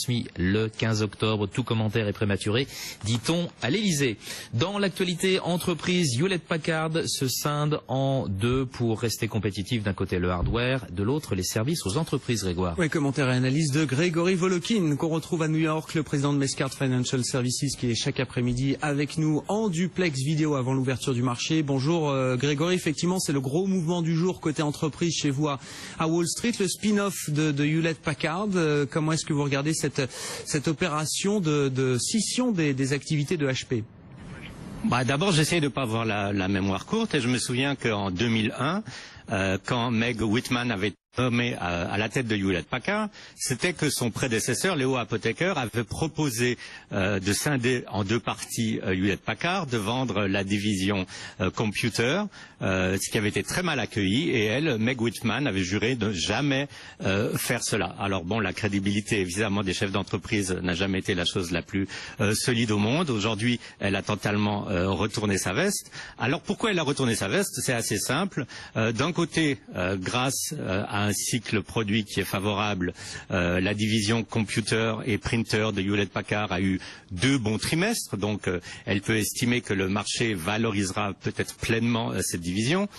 Le 15 octobre, tout commentaire est prématuré, dit-on à l'Élysée. Dans l'actualité, entreprise Hewlett-Packard se scinde en deux pour rester compétitive. D'un côté le hardware, de l'autre les services aux entreprises. Grégoire. Oui, commentaire et analyse de Grégory Volokin, qu'on retrouve à New York, le président de Mescart Financial Services, qui est chaque après-midi avec nous en duplex vidéo avant l'ouverture du marché. Bonjour Grégory, effectivement c'est le gros mouvement du jour côté entreprise chez vous à Wall Street, le spin-off de Hewlett-Packard. Comment est-ce que vous regardez cette opération de scission des activités de HP? D'abord, j'essaie de ne pas avoir la mémoire courte et je me souviens qu'en 2001, quand Meg Whitman avait nommé à la tête de Hewlett-Packard, c'était que son prédécesseur, Leo Apotheker, avait proposé de scinder en deux parties Hewlett-Packard, de vendre la division Computer, ce qui avait été très mal accueilli, et elle, Meg Whitman, avait juré de ne jamais faire cela. Alors bon, la crédibilité évidemment des chefs d'entreprise n'a jamais été la chose la plus solide au monde. Aujourd'hui, elle a totalement retourné sa veste. Alors pourquoi elle a retourné sa veste? C'est assez simple. D'un côté, grâce à un cycle produit qui est favorable, la division Computer et Printer de Hewlett-Packard a eu 2 bons trimestres, donc elle peut estimer que le marché valorisera peut-être pleinement cette division.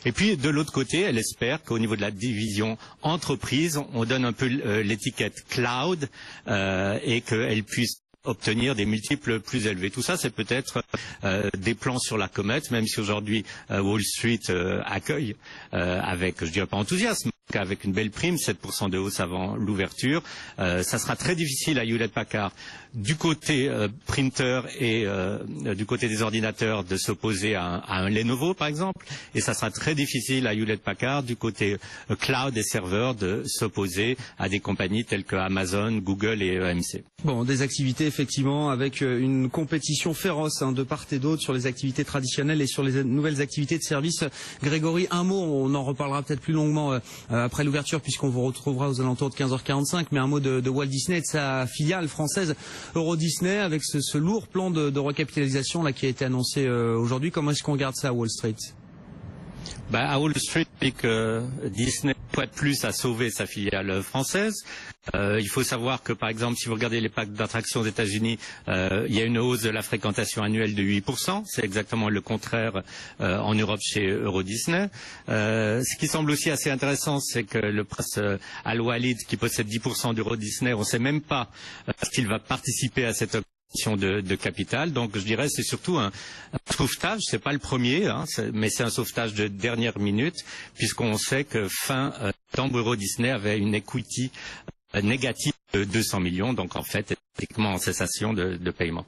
Et puis de l'autre côté, elle espère qu'au niveau de la division entreprise, on donne un peu l'étiquette cloud et qu'elle puisse obtenir des multiples plus élevés. Tout ça, c'est peut-être des plans sur la comète, même si aujourd'hui Wall Street accueille avec, je dirais pas enthousiasme, avec une belle prime, 7% de hausse avant l'ouverture. Ça sera très difficile à Hewlett-Packard, du côté printer et du côté des ordinateurs, de s'opposer à un Lenovo, par exemple. Et ça sera très difficile à Hewlett-Packard, du côté cloud et serveurs, de s'opposer à des compagnies telles que Amazon, Google et EMC. Bon, des activités effectivement avec une compétition féroce de part et d'autre sur les activités traditionnelles et sur les nouvelles activités de service. Grégory, un mot, on en reparlera peut-être plus longuement après l'ouverture puisqu'on vous retrouvera aux alentours de 15h45, mais un mot de Walt Disney et de sa filiale française Euro Disney avec ce lourd plan de recapitalisation là qui a été annoncé aujourd'hui. Comment est-ce qu'on regarde ça à Wall Street? À Wall Street, Disney fois de plus a sauvé sa filiale française. Il faut savoir que, par exemple, si vous regardez les parcs d'attractions aux États-Unis, il y a une hausse de la fréquentation annuelle de 8%. C'est exactement le contraire en Europe chez Euro Disney. Ce qui semble aussi assez intéressant, c'est que le prince Al-Walid, qui possède 10% d'Euro Disney, on ne sait même pas s'il va participer à cette de capital. Donc je dirais c'est surtout un sauvetage, c'est pas le premier, mais c'est un sauvetage de dernière minute, puisqu'on sait que fin Euro Disney avait une equity négative de 200 millions, donc en fait pratiquement en cessation de paiement.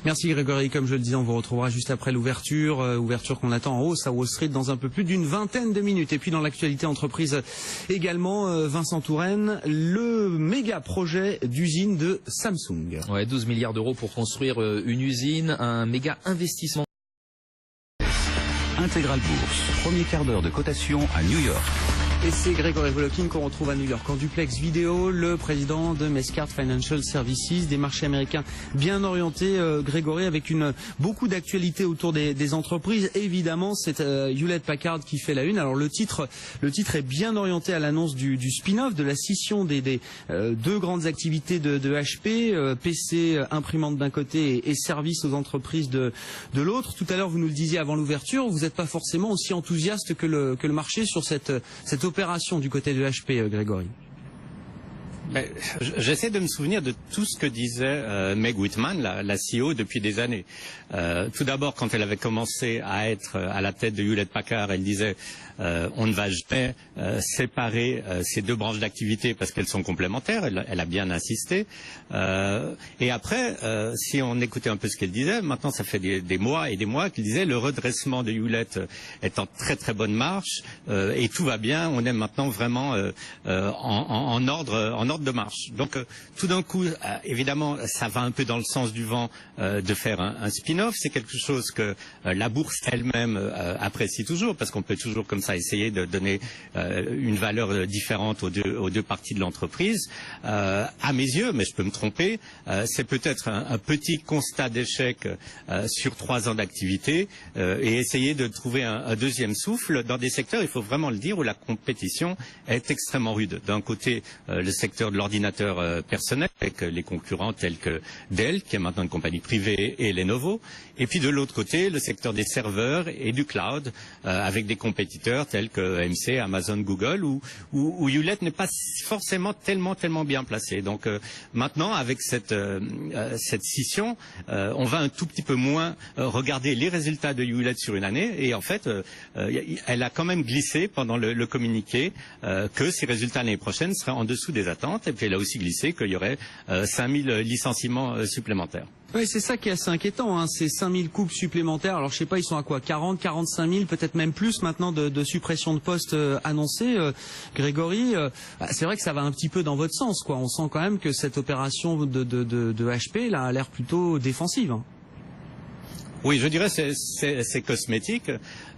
Merci Grégory, comme je le disais, on vous retrouvera juste après l'ouverture, ouverture qu'on attend en hausse à Wall Street dans un peu plus d'une vingtaine de minutes. Et puis dans l'actualité entreprise également, Vincent Touraine, le méga projet d'usine de Samsung. Ouais, 12 milliards d'euros pour construire une usine, un méga investissement. Intégral Bourse, premier quart d'heure de cotation à New York. Et c'est Grégory Volokin qu'on retrouve à New York en duplex vidéo, le président de Mescart Financial Services, des marchés américains bien orientés, Grégory, avec beaucoup d'actualités autour des entreprises. Évidemment, c'est Hewlett-Packard qui fait la une. Alors le titre est bien orienté à l'annonce du spin-off, de la scission des deux grandes activités de HP, PC, imprimante d'un côté et services aux entreprises de l'autre. Tout à l'heure, vous nous le disiez avant l'ouverture, vous n'êtes pas forcément aussi enthousiaste que le marché sur cette opération du côté de HP, Grégory. J'essaie de me souvenir de tout ce que disait Meg Whitman, la CEO, depuis des années. Tout d'abord, quand elle avait commencé à être à la tête de Hewlett-Packard, elle disait on ne va jamais séparer ces deux branches d'activité parce qu'elles sont complémentaires. Elle a bien insisté. Et après, si on écoutait un peu ce qu'elle disait, maintenant ça fait des mois et des mois qu'elle disait le redressement de Hewlett est en très très bonne marche et tout va bien. On est maintenant vraiment en ordre de marche. Donc tout d'un coup, évidemment, ça va un peu dans le sens du vent de faire un spin-off. C'est quelque chose que la bourse elle-même apprécie toujours parce qu'on peut toujours comme ça essayer de donner une valeur différente aux deux parties de l'entreprise. À mes yeux, mais je peux me tromper, c'est peut-être un petit constat d'échec sur 3 ans d'activité et essayer de trouver un deuxième souffle dans des secteurs, il faut vraiment le dire, où la compétition est extrêmement rude. D'un côté, le secteur secteur de l'ordinateur personnel, avec les concurrents tels que Dell, qui est maintenant une compagnie privée, et Lenovo. Et puis de l'autre côté, le secteur des serveurs et du cloud, avec des compétiteurs tels que AMC, Amazon, Google, où Hewlett n'est pas forcément tellement bien placé. Donc maintenant, avec cette scission, on va un tout petit peu moins regarder les résultats de Hewlett sur une année. Et en fait, elle a quand même glissé pendant le communiqué que ces résultats l'année prochaine seraient en dessous des attentes. Et puis elle a aussi glissé qu'il y aurait 5000 licenciements supplémentaires. Oui, c'est ça qui est assez inquiétant, hein, ces 5000 coupes supplémentaires. Alors je sais pas, ils sont à quoi, 40, 45 000, peut-être même plus maintenant de suppression de postes annoncées. Grégory, c'est vrai que ça va un petit peu dans votre sens, quoi. On sent quand même que cette opération de HP là, a l'air plutôt défensive. Hein. Oui, je dirais c'est cosmétique.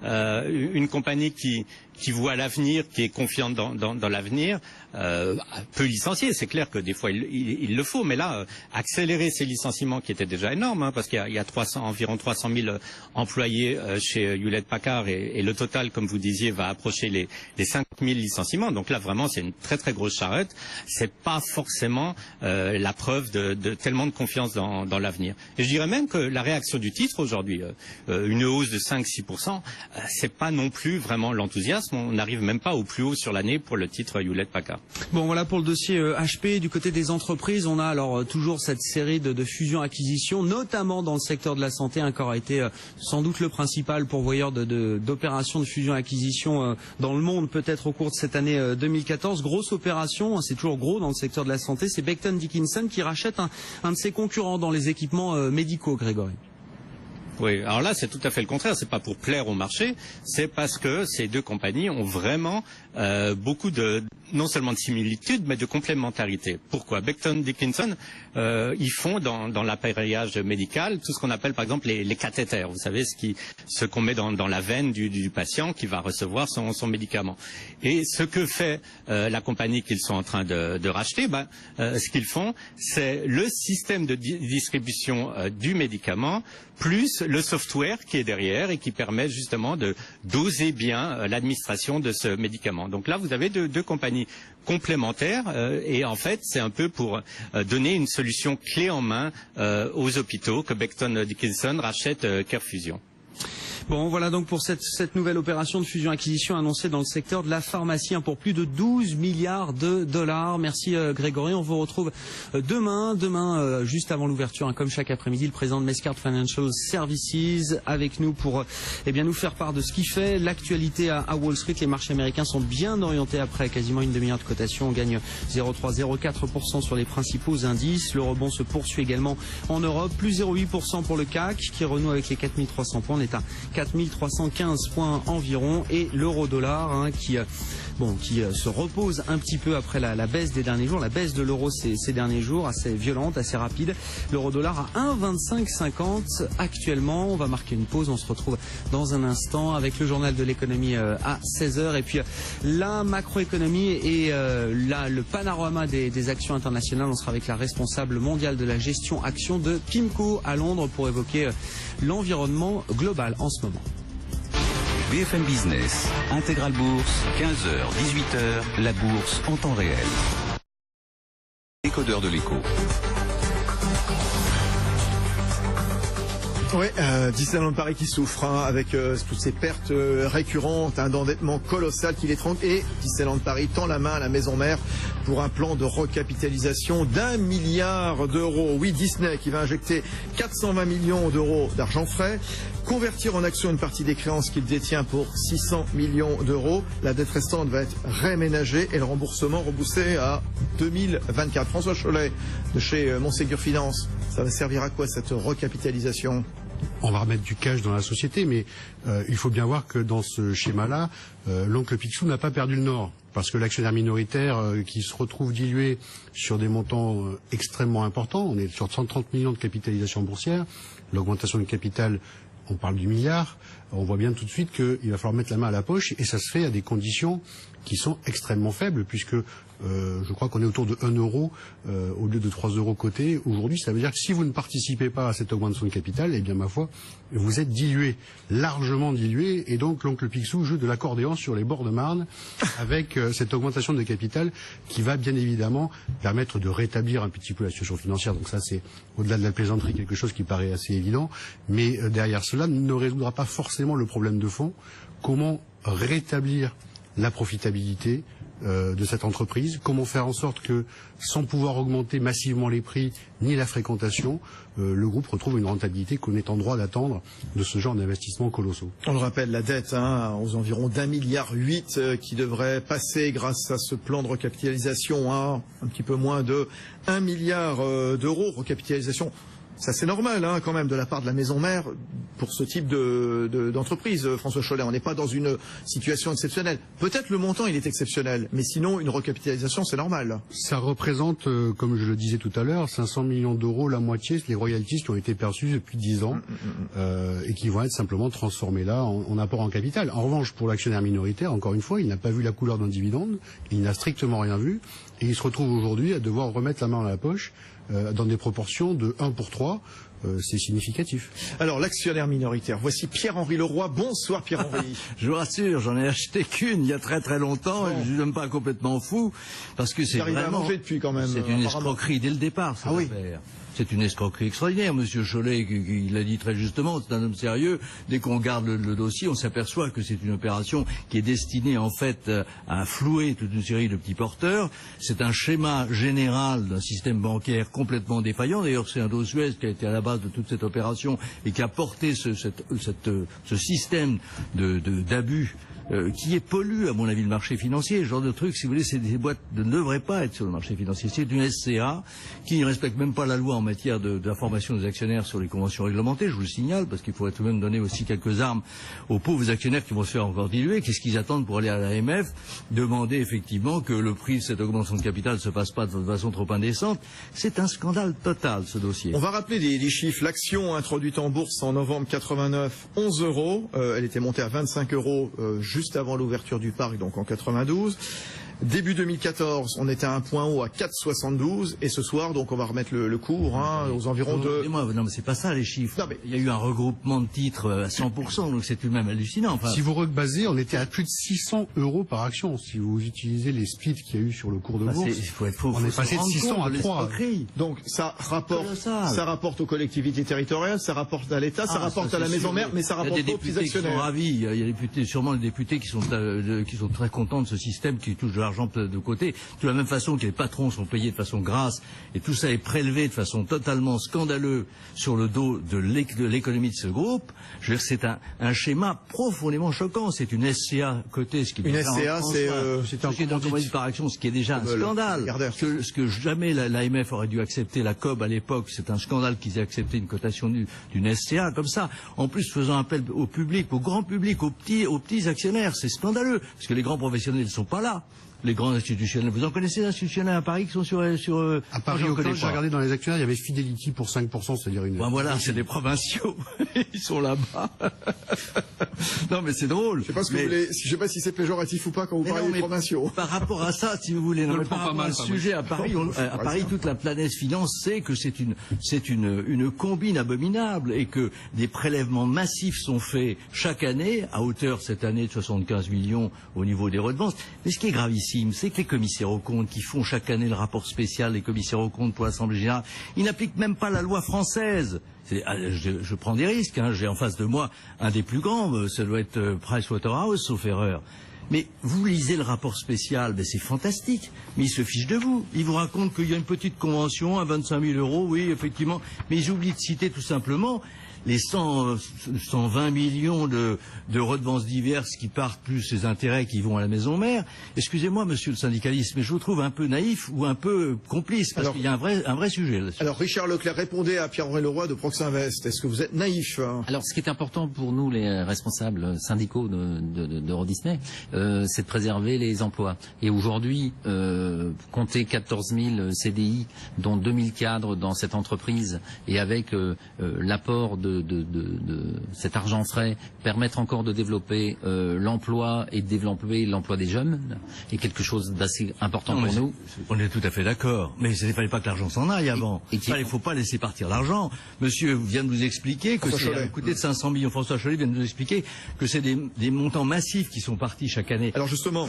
Une compagnie qui voit l'avenir, qui est confiante dans l'avenir, peut licencier. C'est clair que des fois il le faut, mais là accélérer ces licenciements qui étaient déjà énormes, hein, parce qu'il y a environ 300 000 employés chez Hewlett Packard et le total, comme vous disiez, va approcher les 5 000 licenciements. Donc là vraiment c'est une très grosse charrette. C'est pas forcément la preuve de tellement de confiance dans l'avenir. Et je dirais même que la réaction du titre aujourd'hui, une hausse de 5-6%, c'est pas non plus vraiment l'enthousiasme. On n'arrive même pas au plus haut sur l'année pour le titre Hewlett Packard. Bon, voilà pour le dossier HP. Du côté des entreprises, on a alors toujours cette série de fusions-acquisitions, notamment dans le secteur de la santé, qui aura été sans doute le principal pourvoyeur d'opérations de fusion-acquisition dans le monde, peut-être au cours de cette année 2014. Grosse opération, c'est toujours gros dans le secteur de la santé, c'est Becton Dickinson qui rachète un de ses concurrents dans les équipements médicaux, Grégory. Oui, alors là c'est tout à fait le contraire, c'est pas pour plaire au marché, c'est parce que ces deux compagnies ont vraiment beaucoup non seulement de similitudes, mais de complémentarité. Pourquoi? Becton Dickinson, ils font dans l'appareillage médical tout ce qu'on appelle par exemple les cathéters. Vous savez, ce qu'on met dans la veine du patient qui va recevoir son médicament. Et ce que fait la compagnie qu'ils sont en train de racheter, ce qu'ils font, c'est le système de distribution du médicament, plus le software qui est derrière et qui permet justement de doser bien l'administration de ce médicament. Donc là, vous avez deux compagnies complémentaires et en fait, c'est un peu pour donner une solution clé en main aux hôpitaux que Becton Dickinson rachète CareFusion. Bon, voilà donc pour cette nouvelle opération de fusion-acquisition annoncée dans le secteur de la pharmacie, pour plus de 12 milliards de dollars. Merci Grégory, on vous retrouve demain juste avant l'ouverture, comme chaque après-midi, le président de Mescart Financial Services avec nous pour nous faire part de ce qui fait l'actualité à Wall Street. Les marchés américains sont bien orientés après quasiment une demi-heure de cotation. On gagne 0,3-0,4% sur les principaux indices. Le rebond se poursuit également en Europe, plus 0,8% pour le CAC qui renoue avec les 4300 points. On est à 4315 points environ, et l'euro-dollar qui se repose un petit peu après la baisse des derniers jours, la baisse de l'euro ces derniers jours, assez violente, assez rapide. L'euro-dollar à 1,2550 actuellement. On va marquer une pause, on se retrouve dans un instant avec le journal de l'économie à 16h, et puis la macroéconomie et le panorama des actions internationales. On sera avec la responsable mondiale de la gestion action de PIMCO à Londres pour évoquer l'environnement global en ce moment. BFM Business, Intégral Bourse, 15h, 18h, la bourse en temps réel. Décodeur de l'écho. Oui, Disneyland Paris qui souffre avec toutes ces pertes récurrentes, un endettement colossal qui l'étrangle, et Disneyland Paris tend la main à la maison mère pour un plan de recapitalisation d'1 milliard d'euros. Oui, Disney qui va injecter 420 millions d'euros d'argent frais, convertir en actions une partie des créances qu'il détient pour 600 millions d'euros. La dette restante va être réaménagée et le remboursement repoussé à 2024. François Chollet de chez Monségur Finance, ça va servir à quoi cette recapitalisation ? On va remettre du cash dans la société, mais il faut bien voir que dans ce schéma-là, l'oncle Picsou n'a pas perdu le nord. Parce que l'actionnaire minoritaire qui se retrouve dilué sur des montants extrêmement importants, on est sur 130 millions de capitalisation boursière, l'augmentation du capital, on parle du milliard, on voit bien tout de suite qu'il va falloir mettre la main à la poche, et ça se fait à des conditions qui sont extrêmement faibles, puisque je crois qu'on est autour de 1 euro au lieu de 3 euros cotés. Aujourd'hui, ça veut dire que si vous ne participez pas à cette augmentation de capital, eh bien ma foi, vous êtes dilué, largement dilué, et donc l'oncle Picsou joue de l'accordéon sur les bords de Marne avec cette augmentation de capital qui va bien évidemment permettre de rétablir un petit peu la situation financière. Donc ça, c'est au-delà de la plaisanterie quelque chose qui paraît assez évident, mais derrière cela ne résoudra pas forcément le problème de fond. Comment rétablir la profitabilité de cette entreprise, comment faire en sorte que, sans pouvoir augmenter massivement les prix ni la fréquentation, le groupe retrouve une rentabilité qu'on est en droit d'attendre de ce genre d'investissements colossaux. On le rappelle, la dette aux environs d'1,8 milliard qui devrait passer grâce à ce plan de recapitalisation à un petit peu moins de 1 milliard d'euros. Recapitalisation, ça c'est normal quand même de la part de la maison mère pour ce type d'entreprise. François Chollet, on n'est pas dans une situation exceptionnelle. Peut-être le montant il est exceptionnel, mais sinon une recapitalisation c'est normal. Ça représente, comme je le disais tout à l'heure, 500 millions d'euros, la moitié, les royalties qui ont été perçues depuis 10 ans et qui vont être simplement transformées là en apport en capital. En revanche, pour l'actionnaire minoritaire, encore une fois, il n'a pas vu la couleur d'un dividende, il n'a strictement rien vu et il se retrouve aujourd'hui à devoir remettre la main dans la poche dans des proportions de 1 pour 3, c'est significatif. Alors l'actionnaire minoritaire, voici Pierre-Henri Leroy. Bonsoir Pierre-Henri. Je vous rassure, j'en ai acheté qu'une il y a très très longtemps, et je suis même pas complètement fou, parce que c'est vraiment... à manger depuis quand même. C'est une escroquerie dès le départ, cette affaire. C'est une escroquerie extraordinaire, Monsieur Chollet, il l'a dit très justement, c'est un homme sérieux. Dès qu'on regarde le dossier, on s'aperçoit que c'est une opération qui est destinée en fait à flouer toute une série de petits porteurs. C'est un schéma général d'un système bancaire complètement défaillant. D'ailleurs, c'est un dos Suez qui a été à la base de toute cette opération et qui a porté ce système d'abus qui pollue, à mon avis, le marché financier. Ce genre de truc, si vous voulez, ces boîtes ne devraient pas être sur le marché financier. C'est une SCA qui ne respecte même pas la loi en matière d'information des actionnaires sur les conventions réglementées, je vous le signale, parce qu'il faudrait tout de même donner aussi quelques armes aux pauvres actionnaires qui vont se faire encore diluer. Qu'est-ce qu'ils attendent pour aller à l'AMF? Demander effectivement que le prix de cette augmentation de capital ne se passe pas de façon trop indécente. C'est un scandale total, ce dossier. On va rappeler les chiffres. L'action introduite en bourse en novembre 89, 11 euros. Elle était montée à 25 euros juste avant l'ouverture du parc, donc en 92. Début 2014, on était à un point haut à 4,72 et ce soir, donc on va remettre le cours aux environs de... Non, mais c'est pas ça les chiffres. Non, mais... Il y a eu un regroupement de titres à 100%, donc c'est tout de même hallucinant. Enfin... Si vous rebasez, on était à plus de 600 euros par action. Si vous utilisez les splits qu'il y a eu sur le cours de bourse, on est passé de 600 à 3. Donc ça rapporte aux collectivités territoriales, ça rapporte à l'État, ça rapporte à la maison mère, mais ça rapporte pas aux petits actionnaires. Qui sont ravis. Il y a des députés, sûrement des députés qui sont très contents de ce système qui touche de l'argent de côté, de la même façon que les patrons sont payés de façon grasse, et tout ça est prélevé de façon totalement scandaleuse sur le dos de l'économie de ce groupe. Je veux dire, c'est un schéma profondément choquant. C'est une SCA cotée, ce qui une SCA, c'est un commandite par action, ce qui est déjà un scandale. Ce que jamais l'AMF aurait dû accepter, la COB à l'époque, c'est un scandale qu'ils aient accepté une cotation d'une SCA comme ça. En plus, faisant appel au public, au grand public, aux petits actionnaires, c'est scandaleux, parce que les grands professionnels ne sont pas là. Les grands institutionnels, vous en connaissez des institutionnels à Paris qui sont sur à Paris, j'ai regardé dans les actionnaires, il y avait Fidelity pour 5%, c'est-à-dire une... Ben voilà, c'est des provinciaux, ils sont là-bas. Non mais c'est drôle. Je sais pas si c'est péjoratif ou pas quand vous parlez des provinciaux. Par rapport à ça, si vous voulez, par rapport à ce sujet à Paris, à Paris, toute la planète finance sait que c'est une combine abominable et que des prélèvements massifs sont faits chaque année, à hauteur cette année de 75 millions au niveau des redevances. Mais ce qui est gravissime, c'est que les commissaires aux comptes qui font chaque année le rapport spécial des commissaires aux comptes pour l'Assemblée générale, ils n'appliquent même pas la loi française. Je prends des risques, j'ai en face de moi un des plus grands, ça doit être Pricewaterhouse, sauf erreur. Mais vous lisez le rapport spécial, c'est fantastique, mais ils se fichent de vous. Ils vous racontent qu'il y a une petite convention à 25 000 euros, oui, effectivement, mais ils oublient de citer tout simplement les 120 millions de redevances diverses qui partent, plus ces intérêts qui vont à la maison mère. Excusez-moi, monsieur le syndicaliste, mais je vous trouve un peu naïf ou un peu complice, parce qu'il y a un vrai sujet là-dessus. Alors, Richard Leclerc, répondez à Pierre-Henri Leroy de Proxinvest. Est-ce que vous êtes naïf? Alors, ce qui est important pour nous, les responsables syndicaux d'Euro Disney, c'est de préserver les emplois. Et aujourd'hui, compter 14 000 CDI, dont 2 000 cadres dans cette entreprise, et avec l'apport de cet argent frais permettre encore de développer l'emploi et de développer l'emploi des jeunes est quelque chose d'assez important pour nous. On est tout à fait d'accord, mais il ne fallait pas que l'argent s'en aille avant. Il ne faut pas laisser partir l'argent. Monsieur vient de nous expliquer que c'est à côté de 500 millions. François Chollet vient de nous expliquer que c'est des montants massifs qui sont partis chaque année. Alors justement,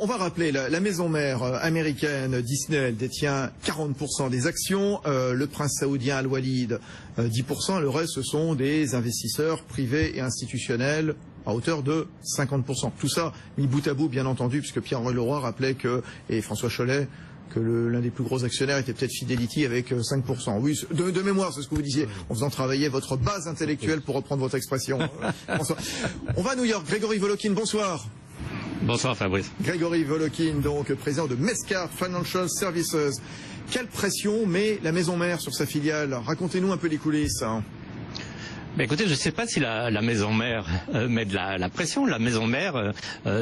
on va rappeler la maison mère américaine Disney, elle détient 40% des actions, le prince saoudien Al-Walid 10%, le reste ce sont des investisseurs privés et institutionnels à hauteur de 50%. Tout ça mis bout à bout, bien entendu, puisque Pierre-Henri Leroy rappelait et François Chollet, que l'un des plus gros actionnaires était peut-être Fidelity avec 5%. Oui, de mémoire, c'est ce que vous disiez, en faisant travailler votre base intellectuelle, pour reprendre votre expression. On va à New York. Grégory Volokin, bonsoir. Bonsoir Fabrice. Grégory Volokin, donc président de Mescart Financial Services. Quelle pression met la maison mère sur sa filiale? Racontez-nous un peu les coulisses. Ben écoutez, je ne sais pas si la maison mère met de la pression. La maison mère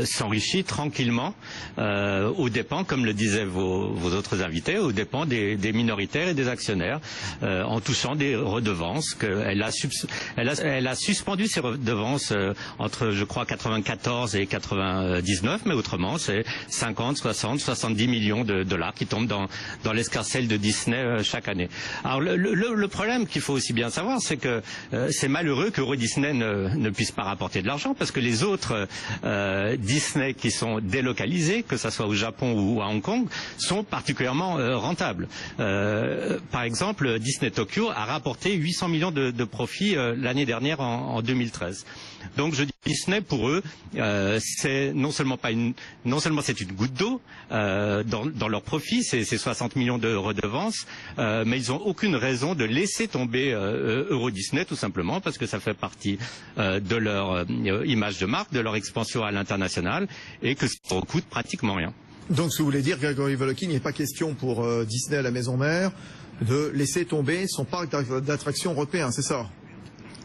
s'enrichit tranquillement aux dépens, comme le disaient vos autres invités, aux dépens des minoritaires et des actionnaires, en touchant des redevances. Elle a suspendu ses redevances entre, je crois, 94 et 99, mais autrement, c'est 50, 60, 70 millions de dollars qui tombent dans l'escarcelle de Disney chaque année. Alors le problème qu'il faut aussi bien savoir, c'est que c'est malheureux que Euro Disney ne puisse pas rapporter de l'argent, parce que les autres Disney qui sont délocalisés, que ce soit au Japon ou à Hong Kong, sont particulièrement rentables. Par exemple, Disney Tokyo a rapporté 800 millions de profits l'année dernière en 2013. Donc je dis Disney, pour eux, c'est non seulement c'est une goutte d'eau dans leur profit, c'est 60 millions de redevances, mais ils n'ont aucune raison de laisser tomber Euro Disney, tout simplement parce que ça fait partie de leur image de marque, de leur expansion à l'international, et que ça ne coûte pratiquement rien. Donc ce que vous voulez dire, Grégory Volokin, il n'est pas question pour Disney à la maison mère de laisser tomber son parc d'attractions européen, c'est ça?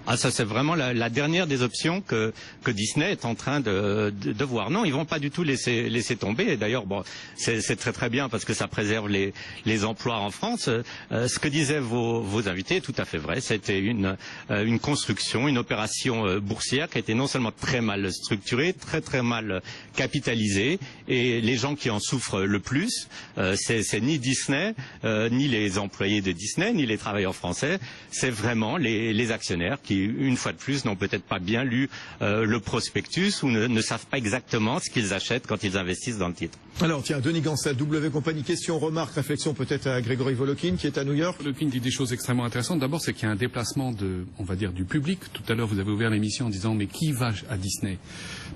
Ah, ça c'est vraiment la dernière des options que Disney est en train de voir. Non, ils vont pas du tout laisser tomber. Et d'ailleurs, bon, c'est très bien parce que ça préserve les emplois en France. Ce que disaient vos invités est tout à fait vrai. C'était une construction, une opération boursière qui a été non seulement très mal structurée, très mal capitalisée, et les gens qui en souffrent le plus, c'est ni Disney, ni les employés de Disney, ni les travailleurs français. C'est vraiment les actionnaires qui, une fois de plus, n'ont peut-être pas bien lu le prospectus ou ne savent pas exactement ce qu'ils achètent quand ils investissent dans le titre. Alors tiens, Denis Gancel, W Compagnie, question, remarque, réflexion peut-être à Grégory Volokin qui est à New York. Volokin dit des choses extrêmement intéressantes. D'abord, c'est qu'il y a un déplacement on va dire, du public. Tout à l'heure, vous avez ouvert l'émission en disant mais qui va à Disney?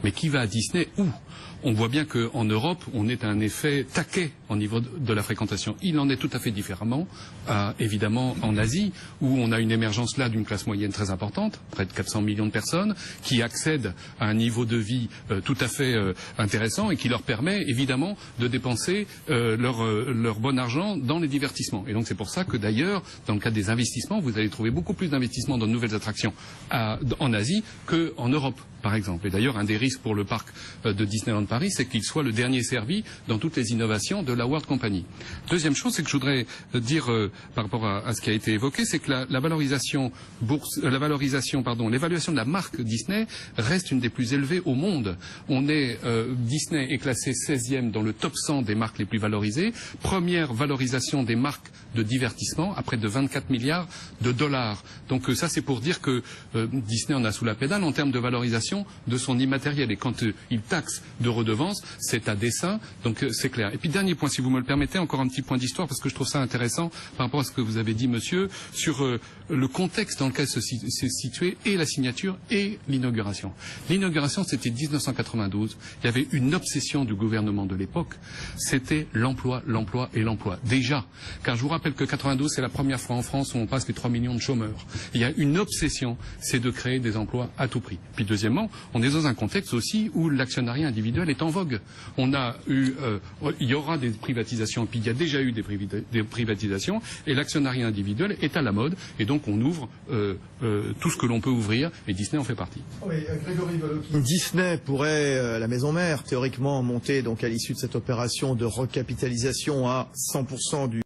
Mais qui va à Disney où? On voit bien qu'en Europe, on est à un effet taquet au niveau de la fréquentation. Il en est tout à fait différemment, évidemment, en Asie, où on a une émergence là d'une classe moyenne très importante, près de 400 millions de personnes, qui accèdent à un niveau de vie tout à fait intéressant et qui leur permet, évidemment, de dépenser leur bon argent dans les divertissements. Et donc c'est pour ça que d'ailleurs, dans le cadre des investissements, vous allez trouver beaucoup plus d'investissements dans de nouvelles attractions en Asie qu'en Europe, par exemple. Et d'ailleurs, un des risques pour le parc de Disneyland Paris, c'est qu'il soit le dernier servi dans toutes les innovations de la World Company. Deuxième chose, c'est que je voudrais dire par rapport à ce qui a été évoqué, c'est que l'évaluation de la marque Disney reste une des plus élevées au monde. Disney est classé 16e dans le top 100 des marques les plus valorisées, première valorisation des marques de divertissement à près de 24 milliards de dollars. Donc ça, c'est pour dire que Disney en a sous la pédale en termes de valorisation de son immatériel. Et quand il taxe de redevances, c'est à dessein, donc c'est clair. Et puis dernier point, si vous me le permettez, encore un petit point d'histoire, parce que je trouve ça intéressant par rapport à ce que vous avez dit, monsieur, sur le contexte dans lequel se situait et la signature et l'inauguration. L'inauguration, c'était 1992. Il y avait une obsession du gouvernement de l'époque, c'était l'emploi, l'emploi et l'emploi. Déjà, car je vous rappelle que 92, c'est la première fois en France où on passe les 3 millions de chômeurs. Il y a une obsession, c'est de créer des emplois à tout prix. Puis deuxièmement, on est dans un contexte aussi où l'actionnariat individuel est en vogue. Il y aura des privatisations, puis il y a déjà eu des privatisations, et l'actionnariat individuel est à la mode, et donc on ouvre tout ce que l'on peut ouvrir, et Disney en fait partie. Oui, Grégory Volokin. Disney pourrait, la maison mère, théoriquement monter donc à l'issue de cette opération de recapitalisation à 100% du